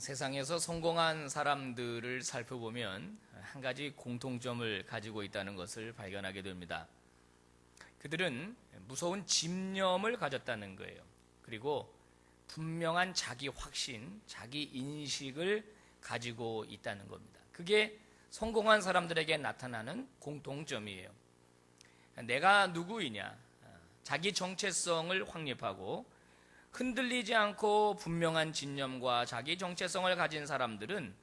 세상에서 성공한 사람들을 살펴보면 한 가지 공통점을 가지고 있다는 것을 발견하게 됩니다. 그들은 무서운 집념을 가졌다는 거예요. 그리고 분명한 자기 확신, 자기 인식을 가지고 있다는 겁니다. 그게 성공한 사람들에게 나타나는 공통점이에요. 내가 누구이냐, 자기 정체성을 확립하고 흔들리지 않고 분명한 진념과 자기 정체성을 가진 사람들은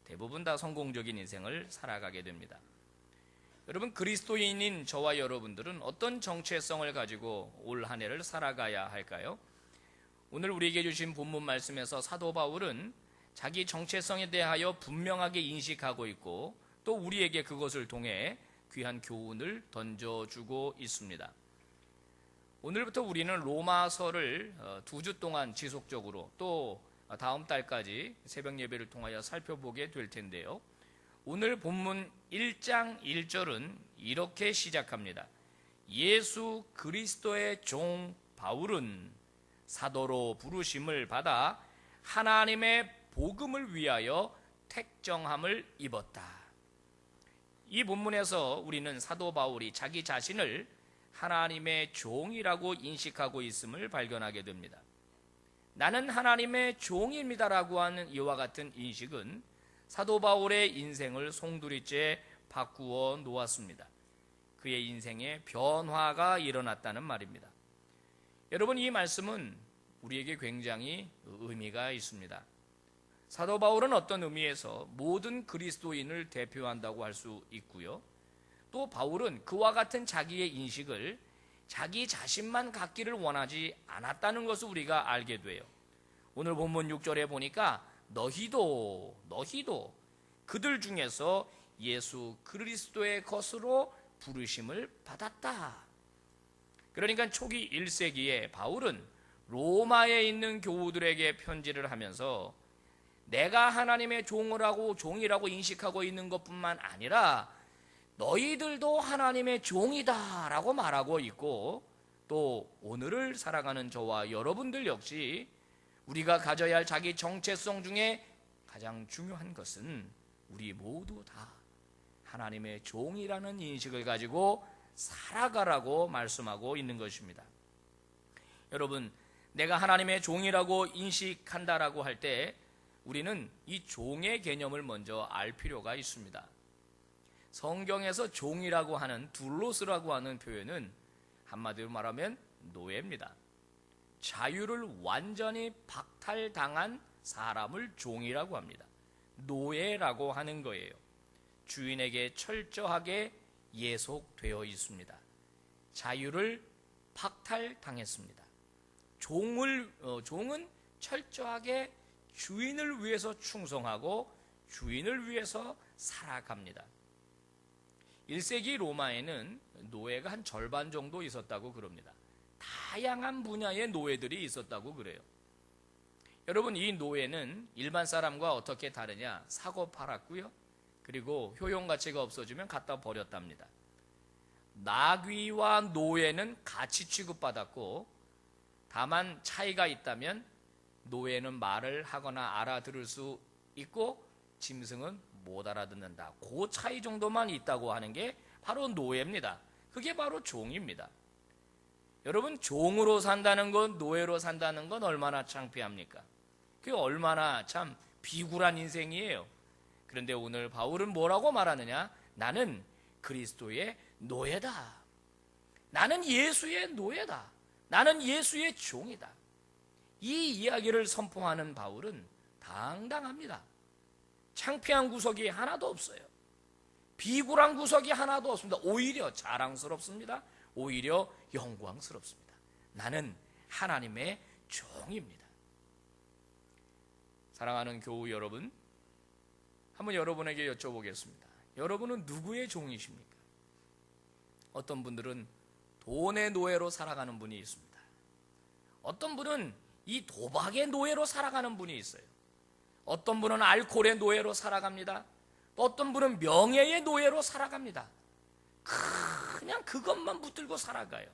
대부분 다 성공적인 인생을 살아가게 됩니다. 여러분, 그리스도인인 저와 여러분들은 어떤 정체성을 가지고 올 한 해를 살아가야 할까요? 오늘 우리에게 주신 본문 말씀에서 사도 바울은 자기 정체성에 대하여 분명하게 인식하고 있고 또 우리에게 그것을 통해 귀한 교훈을 던져주고 있습니다. 오늘부터 우리는 로마서를 2주 동안 지속적으로 또 다음 달까지 새벽 예배를 통하여 살펴보게 될 텐데요. 오늘 본문 1장 1절은 이렇게 시작합니다. 예수 그리스도의 종 바울은 사도로 부르심을 받아 하나님의 복음을 위하여 택정함을 입었다. 이 본문에서 우리는 사도 바울이 자기 자신을 하나님의 종이라고 인식하고 있음을 발견하게 됩니다. 나는 하나님의 종입니다라고 하는 이와 같은 인식은 사도 바울의 인생을 송두리째 바꾸어 놓았습니다. 그의 인생에 변화가 일어났다는 말입니다. 여러분, 이 말씀은 우리에게 굉장히 의미가 있습니다. 사도 바울은 어떤 의미에서 모든 그리스도인을 대표한다고 할 수 있고요. 또 바울은 그와 같은 자기의 인식을 자기 자신만 갖기를 원하지 않았다는 것을 우리가 알게 돼요. 오늘 본문 6절에 보니까 너희도 그들 중에서 예수 그리스도의 것으로 부르심을 받았다. 그러니까 초기 1세기에 바울은 로마에 있는 교우들에게 편지를 하면서 내가 하나님의 종이라고 인식하고 있는 것뿐만 아니라 너희들도 하나님의 종이다 라고 말하고 있고, 또 오늘을 살아가는 저와 여러분들 역시 우리가 가져야 할 자기 정체성 중에 가장 중요한 것은 우리 모두 다 하나님의 종이라는 인식을 가지고 살아가라고 말씀하고 있는 것입니다. 여러분, 내가 하나님의 종이라고 인식한다라고 할 때 우리는 이 종의 개념을 먼저 알 필요가 있습니다. 성경에서 종이라고 하는 둘로스라고 하는 표현은 한마디로 말하면 노예입니다. 자유를 완전히 박탈당한 사람을 종이라고 합니다. 노예라고 하는 거예요. 주인에게 철저하게 예속되어 있습니다. 자유를 박탈당했습니다. 종은 철저하게 주인을 위해서 충성하고 주인을 위해서 살아갑니다. 1세기 로마에는 노예가 한 절반 정도 있었다고 그럽니다. 다양한 분야의 노예들이 있었다고 그래요. 여러분, 이 노예는 일반 사람과 어떻게 다르냐? 사고 팔았고요. 그리고 효용가치가 없어지면 갖다 버렸답니다. 나귀와 노예는 같이 취급받았고, 다만 차이가 있다면 노예는 말을 하거나 알아들을 수 있고 짐승은 못 알아듣는다. 그 차이 정도만 있다고 하는 게 바로 노예입니다. 그게 바로 종입니다. 여러분, 종으로 산다는 건, 노예로 산다는 건 얼마나 창피합니까? 그게 얼마나 참 비굴한 인생이에요. 그런데 오늘 바울은 뭐라고 말하느냐? 나는 그리스도의 노예다. 나는 예수의 노예다. 나는 예수의 종이다. 이 이야기를 선포하는 바울은 당당합니다. 창피한 구석이 하나도 없어요. 비굴한 구석이 하나도 없습니다. 오히려 자랑스럽습니다. 오히려 영광스럽습니다. 나는 하나님의 종입니다. 사랑하는 교우 여러분, 한번 여러분에게 여쭤보겠습니다. 여러분은 누구의 종이십니까? 어떤 분들은 돈의 노예로 살아가는 분이 있습니다. 어떤 분은 이 도박의 노예로 살아가는 분이 있어요. 어떤 분은 알코올의 노예로 살아갑니다. 또 어떤 분은 명예의 노예로 살아갑니다. 그냥 그것만 붙들고 살아가요.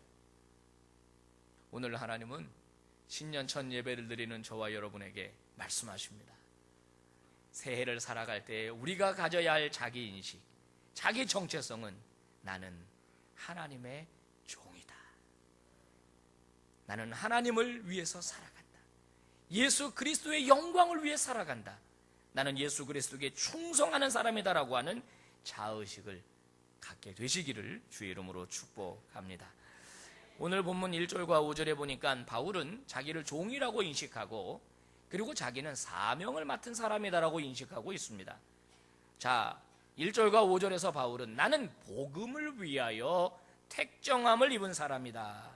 오늘 하나님은 신년 첫 예배를 드리는 저와 여러분에게 말씀하십니다. 새해를 살아갈 때 우리가 가져야 할 자기 인식, 자기 정체성은 나는 하나님의 종이다. 나는 하나님을 위해서 살아간다. 예수 그리스도의 영광을 위해 살아간다. 나는 예수 그리스도에게 충성하는 사람이다라고 하는 자의식을 갖게 되시기를 주의 이름으로 축복합니다. 오늘 본문 1절과 5절에 보니까 바울은 자기를 종이라고 인식하고 그리고 자기는 사명을 맡은 사람이다라고 인식하고 있습니다. 자, 1절과 5절에서 바울은 나는 복음을 위하여 택정함을 입은 사람이다.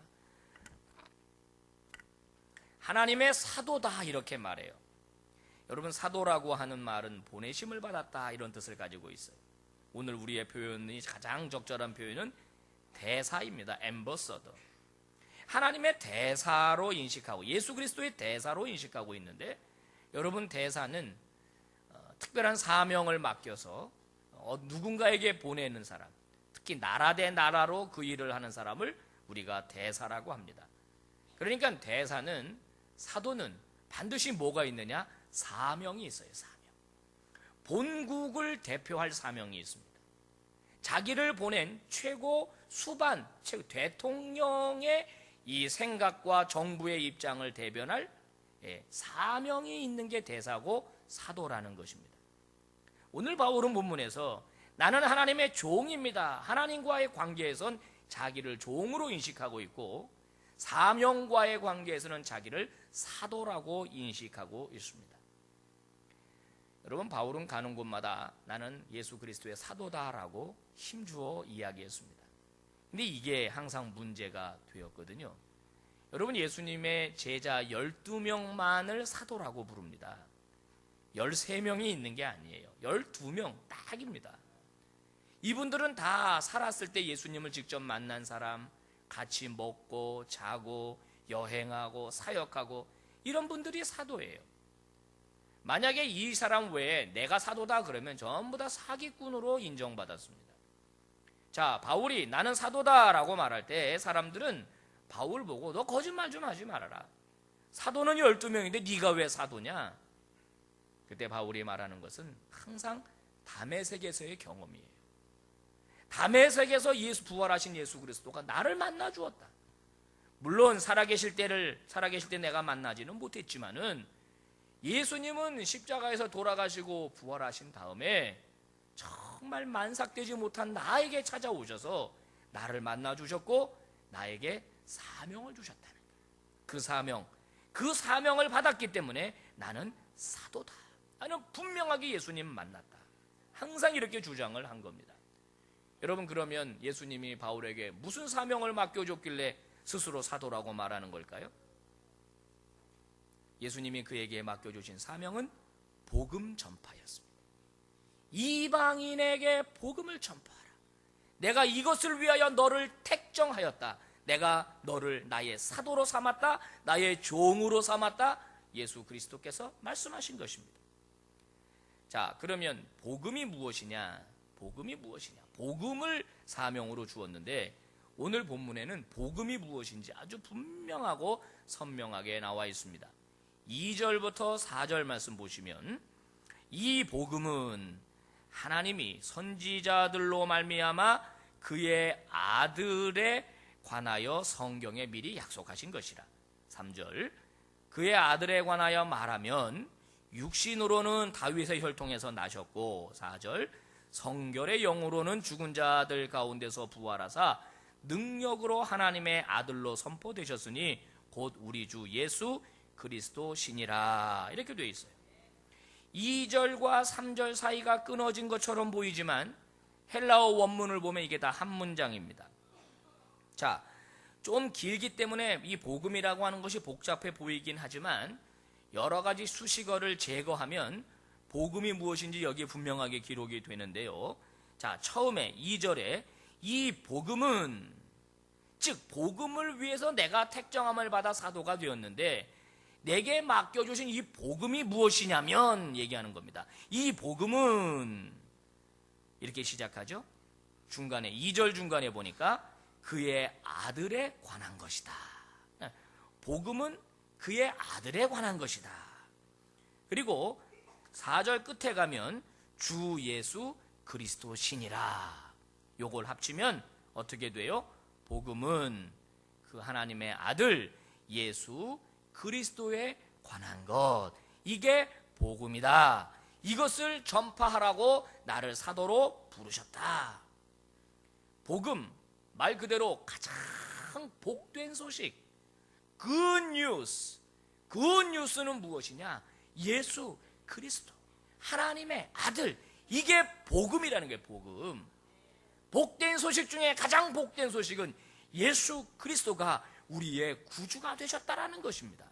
하나님의 사도다 이렇게 말해요. 여러분, 사도라고 하는 말은 보내심을 받았다 이런 뜻을 가지고 있어요. 오늘 우리의 표현이 가장 적절한 표현은 대사입니다. 엠버서더. 하나님의 대사로 인식하고 예수 그리스도의 대사로 인식하고 있는데, 여러분, 대사는 특별한 사명을 맡겨서 누군가에게 보내는 사람, 특히 나라 대 나라로 그 일을 하는 사람을 우리가 대사라고 합니다. 그러니까 대사는, 사도는 반드시 뭐가 있느냐? 사명이 있어요. 사명. 본국을 대표할 사명이 있습니다. 자기를 보낸 최고 수반, 최고 대통령의 이 생각과 정부의 입장을 대변할 사명이 있는 게 대사고 사도라는 것입니다. 오늘 바울은 본문에서 나는 하나님의 종입니다. 하나님과의 관계에선 자기를 종으로 인식하고 있고, 사명과의 관계에서는 자기를 사도라고 인식하고 있습니다. 여러분, 바울은 가는 곳마다 나는 예수 그리스도의 사도다라고 힘주어 이야기했습니다. 근데 이게 항상 문제가 되었거든요. 여러분, 예수님의 제자 12명만을 사도라고 부릅니다. 13명이 있는 게 아니에요. 12명 딱입니다. 이분들은 다 살았을 때 예수님을 직접 만난 사람, 같이 먹고 자고 여행하고 사역하고 이런 분들이 사도예요. 만약에 이 사람 외에 내가 사도다 그러면 전부 다 사기꾼으로 인정받았습니다. 자, 바울이 나는 사도다라고 말할 때 사람들은 바울 보고 너 거짓말 좀 하지 말아라. 사도는 12명인데 네가 왜 사도냐? 그때 바울이 말하는 것은 항상 담의 세계에서의 경험이에요. 담의 세계에서 부활하신 예수 그리스도가 나를 만나 주었다. 물론 살아계실 때 내가 만나지는 못했지만은 예수님은 십자가에서 돌아가시고 부활하신 다음에 정말 만삭되지 못한 나에게 찾아오셔서 나를 만나 주셨고 나에게 사명을 주셨다는 거예요. 그 사명을 받았기 때문에 나는 사도다. 나는 분명하게 예수님 만났다. 항상 이렇게 주장을 한 겁니다. 여러분, 그러면 예수님이 바울에게 무슨 사명을 맡겨줬길래 스스로 사도라고 말하는 걸까요? 예수님이 그에게 맡겨주신 사명은 복음 전파였습니다. 이방인에게 복음을 전파하라. 내가 이것을 위하여 너를 택정하였다. 내가 너를 나의 사도로 삼았다. 나의 종으로 삼았다. 예수 그리스도께서 말씀하신 것입니다. 자, 그러면 복음이 무엇이냐? 복음을 사명으로 주었는데 오늘 본문에는 복음이 무엇인지 아주 분명하고 선명하게 나와 있습니다. 2절부터 4절 말씀 보시면 이 복음은 하나님이 선지자들로 말미암아 그의 아들에 관하여 성경에 미리 약속하신 것이라. 3절 그의 아들에 관하여 말하면 육신으로는 다윗의 혈통에서 나셨고, 4절 성결의 영으로는 죽은 자들 가운데서 부활하사 능력으로 하나님의 아들로 선포되셨으니 곧 우리 주 예수 그리스도시니라. 이렇게 되어 있어요. 2절과 3절 사이가 끊어진 것처럼 보이지만 헬라어 원문을 보면 이게 다 한 문장입니다. 자, 좀 길기 때문에 이 복음이라고 하는 것이 복잡해 보이긴 하지만 여러 가지 수식어를 제거하면 복음이 무엇인지 여기에 분명하게 기록이 되는데요. 자, 처음에 2절에 이 복음은, 즉 복음을 위해서 내가 택정함을 받아 사도가 되었는데 내게 맡겨주신 이 복음이 무엇이냐면 얘기하는 겁니다. 이 복음은 이렇게 시작하죠. 중간에 2절 중간에 보니까 그의 아들에 관한 것이다. 복음은 그의 아들에 관한 것이다. 그리고 4절 끝에 가면 주 예수 그리스도시니라. 요걸 합치면 어떻게 돼요? 복음은 그 하나님의 아들 예수 그리스도에 관한 것, 이게 복음이다. 이것을 전파하라고 나를 사도로 부르셨다. 복음, 말 그대로 가장 복된 소식, 굿뉴스. 굿뉴스는 무엇이냐? 예수 그리스도, 하나님의 아들, 이게 복음이라는 거예요. 복음. 복된 소식 중에 가장 복된 소식은 예수 그리스도가 우리의 구주가 되셨다라는 것입니다.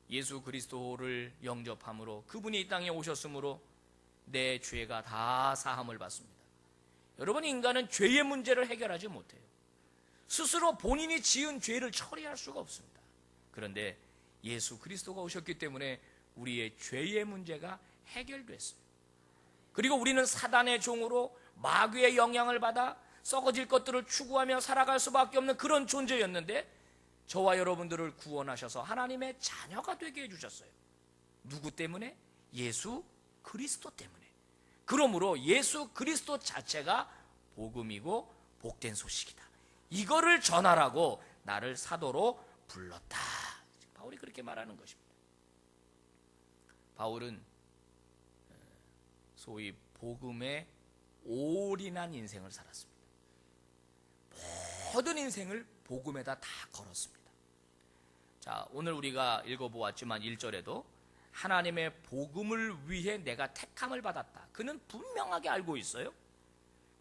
예수 그리스도를 영접함으로, 그분이 이 땅에 오셨으므로 내 죄가 다 사함을 받습니다. 여러분, 인간은 죄의 문제를 해결하지 못해요. 스스로 본인이 지은 죄를 처리할 수가 없습니다. 그런데 예수 그리스도가 오셨기 때문에 우리의 죄의 문제가 해결됐어요. 그리고 우리는 사단의 종으로 마귀의 영향을 받아 썩어질 것들을 추구하며 살아갈 수밖에 없는 그런 존재였는데, 저와 여러분들을 구원하셔서 하나님의 자녀가 되게 해주셨어요. 누구 때문에? 예수 그리스도 때문에. 그러므로 예수 그리스도 자체가 복음이고 복된 소식이다. 이거를 전하라고 나를 사도로 불렀다. 바울이 그렇게 말하는 것입니다. 바울은 소위 복음에 올인한 인생을 살았습니다. 모든 인생을 복음에다 다 걸었습니다. 자, 오늘 우리가 읽어보았지만 1절에도 하나님의 복음을 위해 내가 택함을 받았다. 그는 분명하게 알고 있어요.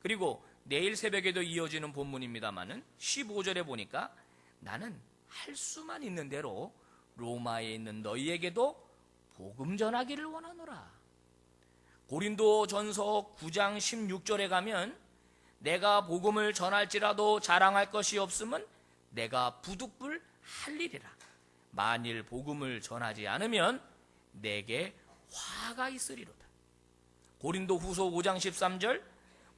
그리고 내일 새벽에도 이어지는 본문입니다마는 15절에 보니까 나는 할 수만 있는 대로 로마에 있는 너희에게도 복음 전하기를 원하노라. 고린도전서 9장 16절에 가면 내가 복음을 전할지라도 자랑할 것이 없음은 내가 부득불 할 일이라. 만일 복음을 전하지 않으면 내게 화가 있으리로다. 고린도후서 5장 13절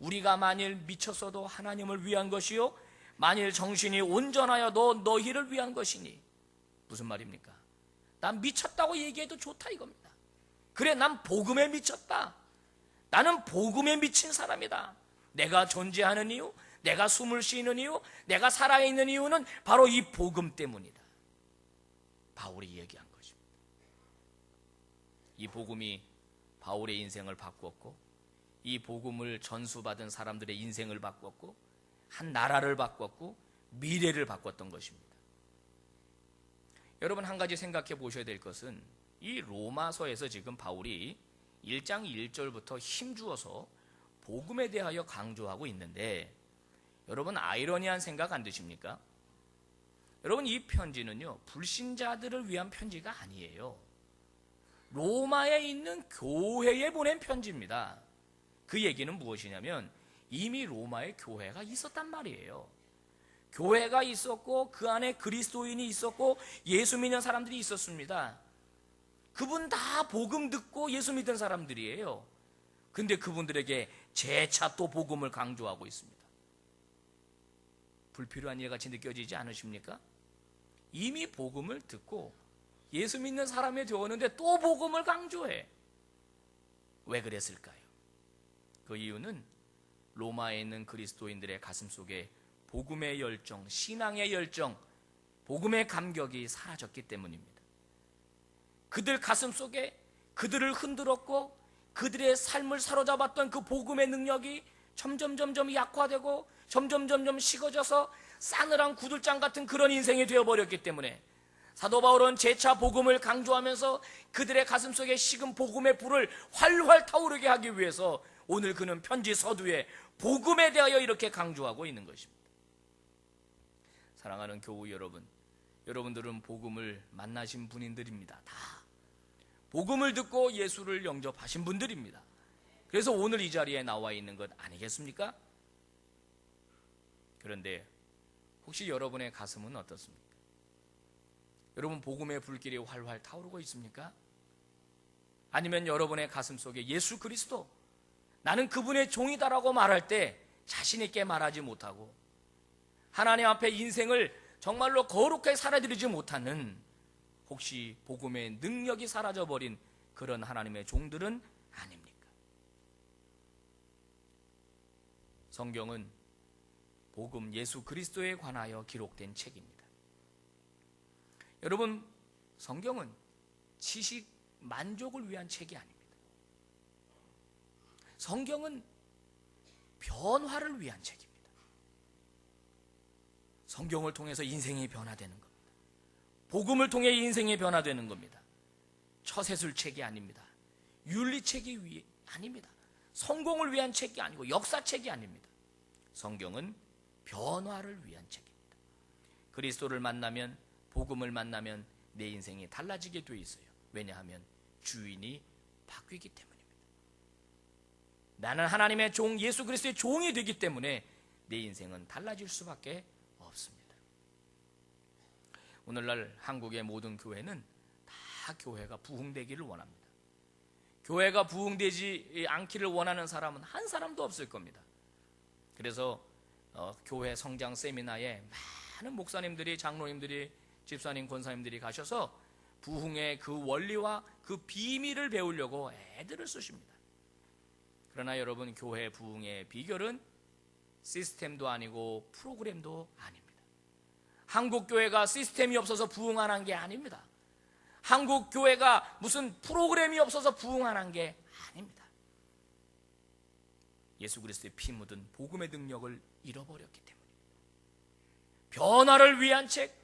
우리가 만일 미쳤어도 하나님을 위한 것이요 만일 정신이 온전하여도 너희를 위한 것이니. 무슨 말입니까? 난 미쳤다고 얘기해도 좋다 이겁니다. 그래, 난 복음에 미쳤다. 나는 복음에 미친 사람이다. 내가 존재하는 이유, 내가 숨을 쉬는 이유, 내가 살아있는 이유는 바로 이 복음 때문이다. 바울이 얘기한 것입니다. 이 복음이 바울의 인생을 바꾸었고, 이 복음을 전수받은 사람들의 인생을 바꾸었고, 한 나라를 바꾸었고, 미래를 바꿨던 것입니다. 여러분, 한 가지 생각해 보셔야 될 것은 이 로마서에서 지금 바울이 1장 1절부터 힘주어서 복음에 대하여 강조하고 있는데, 여러분 아이러니한 생각 안 드십니까? 여러분, 이 편지는요 불신자들을 위한 편지가 아니에요. 로마에 있는 교회에 보낸 편지입니다. 그 얘기는 무엇이냐면 이미 로마에 교회가 있었단 말이에요. 교회가 있었고 그 안에 그리스도인이 있었고 예수 믿는 사람들이 있었습니다. 그분 다 복음 듣고 예수 믿은 사람들이에요. 근데 그분들에게 재차 또 복음을 강조하고 있습니다. 불필요한 일 같이 느껴지지 않으십니까? 이미 복음을 듣고 예수 믿는 사람이 되었는데 또 복음을 강조해. 왜 그랬을까요? 그 이유는 로마에 있는 그리스도인들의 가슴 속에 복음의 열정, 신앙의 열정, 복음의 감격이 사라졌기 때문입니다. 그들 가슴 속에 그들을 흔들었고 그들의 삶을 사로잡았던 그 복음의 능력이 점점 약화되고 점점 식어져서 싸늘한 구들장 같은 그런 인생이 되어버렸기 때문에 사도 바울은 재차 복음을 강조하면서 그들의 가슴 속에 식은 복음의 불을 활활 타오르게 하기 위해서 오늘 그는 편지 서두에 복음에 대하여 이렇게 강조하고 있는 것입니다. 사랑하는 교우 여러분, 여러분들은 복음을 만나신 분들입니다. 다 복음을 듣고 예수를 영접하신 분들입니다. 그래서 오늘 이 자리에 나와 있는 것 아니겠습니까? 그런데 혹시 여러분의 가슴은 어떻습니까? 여러분 복음의 불길이 활활 타오르고 있습니까? 아니면 여러분의 가슴 속에 예수 그리스도, 나는 그분의 종이다라고 말할 때 자신 있게 말하지 못하고 하나님 앞에 인생을 정말로 거룩하게 살아드리지 못하는, 혹시 복음의 능력이 사라져버린 그런 하나님의 종들은 아닙니까? 성경은 복음 예수 그리스도에 관하여 기록된 책입니다. 여러분, 성경은 지식 만족을 위한 책이 아닙니다. 성경은 변화를 위한 책입니다. 성경을 통해서 인생이 변화되는 겁니다. 복음을 통해 인생이 변화되는 겁니다. 처세술책이 아닙니다. 윤리책이 아닙니다. 성공을 위한 책이 아니고 역사책이 아닙니다. 성경은 변화를 위한 책입니다. 그리스도를 만나면, 복음을 만나면 내 인생이 달라지게 돼 있어요. 왜냐하면 주인이 바뀌기 때문입니다. 나는 하나님의 종, 예수 그리스도의 종이 되기 때문에 내 인생은 달라질 수밖에 없습니다. 오늘날 한국의 모든 교회는 다 교회가 부흥되기를 원합니다. 교회가 부흥되지 않기를 원하는 사람은 한 사람도 없을 겁니다. 그래서 교회 성장 세미나에 많은 목사님들이, 장로님들이, 집사님, 권사님들이 가셔서 부흥의 그 원리와 그 비밀을 배우려고 애들을 쓰십니다. 그러나 여러분, 교회 부흥의 비결은 시스템도 아니고 프로그램도 아닙니다. 한국 교회가 시스템이 없어서 부흥하는 게 아닙니다. 한국 교회가 무슨 프로그램이 없어서 부흥하는 게 아닙니다. 예수 그리스도의 피 묻은 복음의 능력을 잃어버렸기 때문입니다. 변화를 위한 책,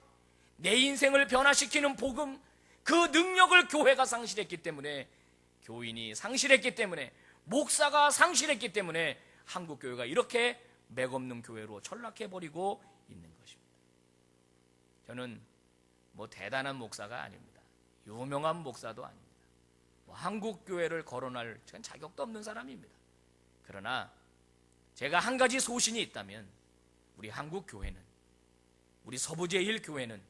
내 인생을 변화시키는 복음, 그 능력을 교회가 상실했기 때문에, 교인이 상실했기 때문에, 목사가 상실했기 때문에 한국 교회가 이렇게 맥없는 교회로 전락해버리고 있는 것입니다. 저는 대단한 목사가 아닙니다. 유명한 목사도 아닙니다. 한국 교회를 거론할 자격도 없는 사람입니다. 그러나 제가 한 가지 소신이 있다면, 우리 한국 교회는, 우리 서부제1교회는,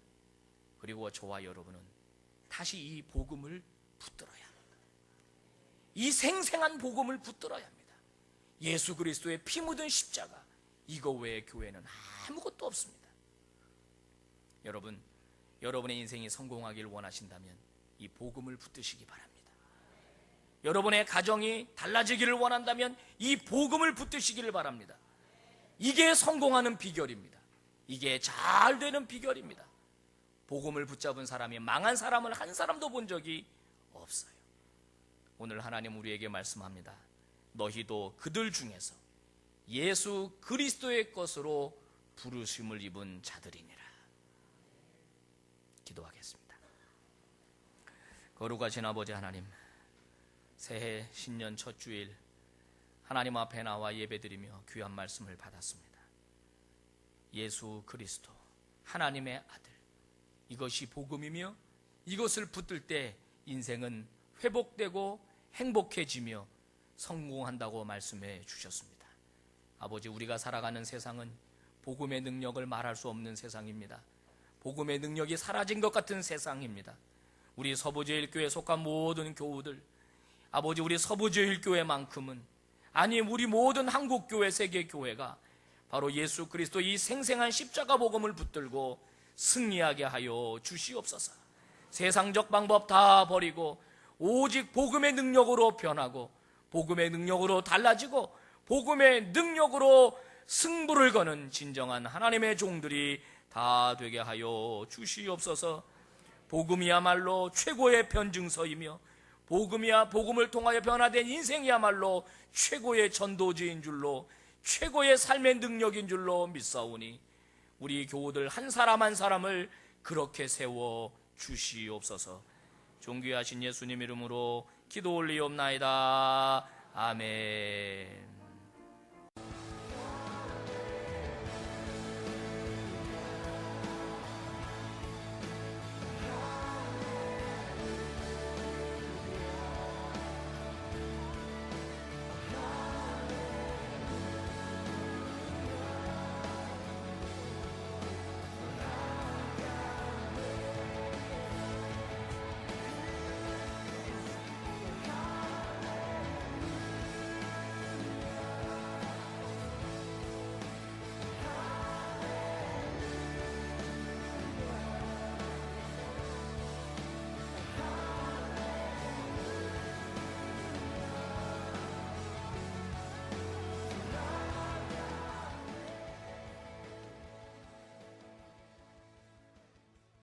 그리고 저와 여러분은 다시 이 복음을 붙들어야 합니다. 이 생생한 복음을 붙들어야 합니다. 예수 그리스도의 피 묻은 십자가, 이거 외에 교회는 아무것도 없습니다. 여러분, 여러분의 인생이 성공하기를 원하신다면 이 복음을 붙드시기 바랍니다. 여러분의 가정이 달라지기를 원한다면 이 복음을 붙드시기를 바랍니다. 이게 성공하는 비결입니다. 이게 잘 되는 비결입니다. 복음을 붙잡은 사람이 망한 사람을 한 사람도 본 적이 없어요. 오늘 하나님 우리에게 말씀합니다. 너희도 그들 중에서 예수 그리스도의 것으로 부르심을 입은 자들이니라. 기도하겠습니다. 거룩하신 아버지 하나님, 새해 신년 첫 주일 하나님 앞에 나와 예배드리며 귀한 말씀을 받았습니다. 예수 그리스도, 하나님의 아들, 이것이 복음이며 이것을 붙들 때 인생은 회복되고 행복해지며 성공한다고 말씀해 주셨습니다. 아버지, 우리가 살아가는 세상은 복음의 능력을 말할 수 없는 세상입니다. 복음의 능력이 사라진 것 같은 세상입니다. 우리 서부제일교회에 속한 모든 교우들, 아버지, 우리 서부제일교회만큼은, 아니 우리 모든 한국교회, 세계교회가 바로 예수 그리스도 이 생생한 십자가 복음을 붙들고 승리하게 하여 주시옵소서. 세상적 방법 다 버리고 오직 복음의 능력으로 변하고, 복음의 능력으로 달라지고, 복음의 능력으로 승부를 거는 진정한 하나님의 종들이 다 되게 하여 주시옵소서. 복음이야말로 최고의 변증서이며, 복음을 통하여 변화된 인생이야말로 최고의 전도지인 줄로, 최고의 삶의 능력인 줄로 믿사오니 우리 교우들 한 사람 한 사람을 그렇게 세워 주시옵소서. 존귀하신 예수님 이름으로 기도 올리옵나이다. 아멘.